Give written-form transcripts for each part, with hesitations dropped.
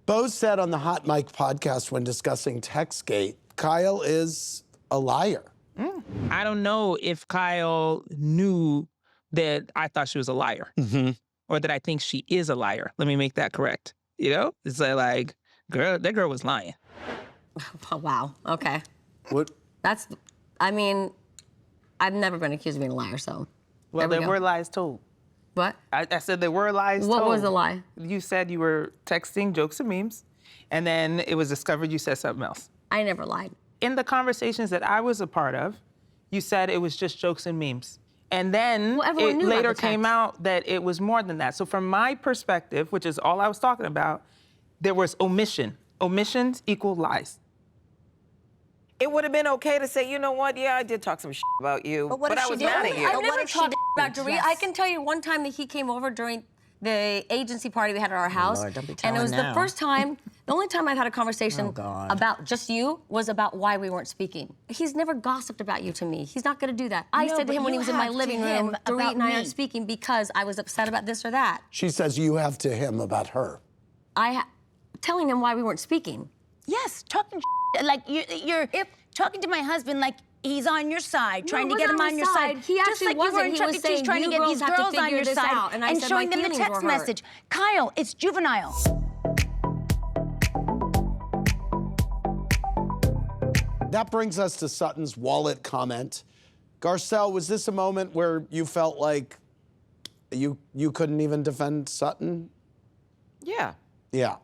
Bo said on the Hot Mic podcast when discussing Textgate, Kyle is a liar. I don't know if Kyle knew that I thought she was a liar or that I think she is a liar. Let me make that correct. You know? It's like, girl, that girl was lying. Oh, wow, okay. What? I mean, I've never been accused of being a liar, so. Well, there were lies told. What? I said there were lies told. What was the lie? You said you were texting jokes and memes, and then it was discovered you said something else. I never lied. In the conversations that I was a part of, you said it was just jokes and memes. And then it later came out that it was more than that. So from my perspective, which is all I was talking about, there was omission. Omissions equal lies. It would have been okay to say, you know what, yeah, I did talk some shit about you, but I was mad at you. I've never talked about Dorit. I can tell you one time that he came over during the agency party we had at our house. Lord, don't be and it was telling the first time, the only time I've had a conversation about just you was about why we weren't speaking. He's never gossiped about you to me. He's not gonna do that. I said to him when he was in my living room, Dorit and I aren't speaking because I was upset about this or that. She says you have to him about her. Telling him why we weren't speaking. Yes, talking like you're talking to my husband like he's on your side, trying to get him on your side. He actually wasn't. He was saying trying to get these girls on your side and showing them the text message. Kyle, it's juvenile. That brings us to Sutton's wallet comment. Garcelle, was this a moment where you felt like you couldn't even defend Sutton? Yeah. Yeah.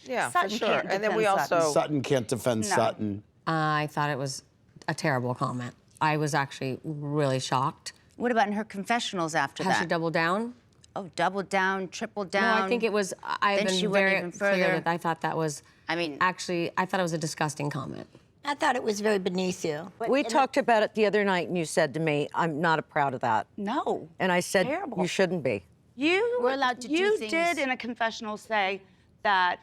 Yeah, Sutton for sure. can't And then we defend also... Sutton can't defend Sutton. I thought it was a terrible comment. I was actually really shocked. What about in her confessionals after that? Has she doubled down? Oh, doubled down, tripled down. No, I think it was, I've been very clear that I thought that was, actually, I thought it was a disgusting comment. I thought it was very beneath you. We talked about it the other night, and you said to me, I'm not proud of that. No. And I said, Terrible. you shouldn't be. You were allowed to do You things. did in a confessional say that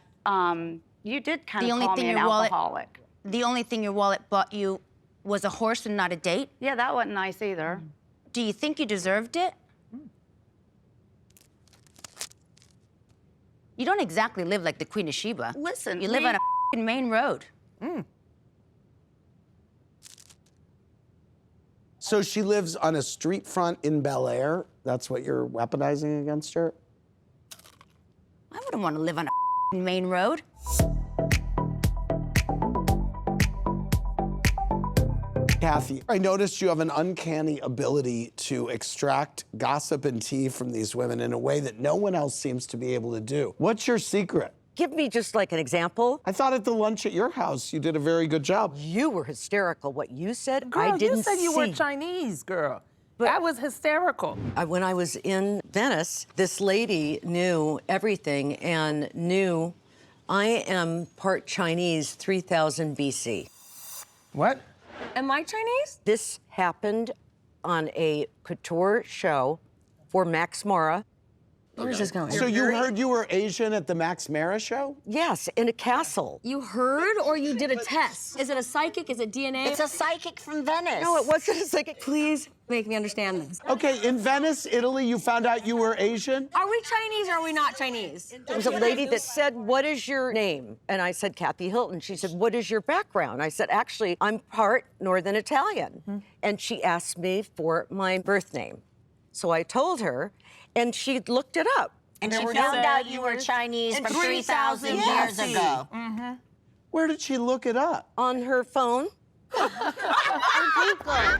you did kind of call me an alcoholic. The only thing your wallet bought you was a horse and not a date? Yeah, that wasn't nice either. Do you think you deserved it? You don't exactly live like the Queen of Sheba. Listen, you live on a main road. So she lives on a street front in Bel Air? That's what you're weaponizing against her? I wouldn't want to live on a main road. Kathy, I noticed you have an uncanny ability to extract gossip and tea from these women in a way that no one else seems to be able to do. What's your secret? Give me just like an example. I thought at the lunch at your house, you did a very good job. You were hysterical. What you said, Girl, I didn't see. you said you were Chinese, girl. That was hysterical. When I was in Venice, this lady knew everything and knew I am part Chinese, 3000 BC. What? Am I Chinese? This happened on a couture show for Max Mara. Where's this going? So you heard you were Asian at the Max Mara show? Yes, in a castle. You heard or you did a test? Is it a psychic? Is it DNA? It's a psychic from Venice. No, it wasn't a psychic. Please make me understand this. Okay, in Venice, Italy, you found out you were Asian? Are we Chinese or are we not Chinese? There was a lady that said, what is your name? And I said, Kathy Hilton. She said, what is your background? I said, actually, I'm part Northern Italian. And she asked me for my birth name. So I told her, and she looked it up. And she found out you were Chinese from 3,000 years ago. Where did she look it up? On her phone. On Google.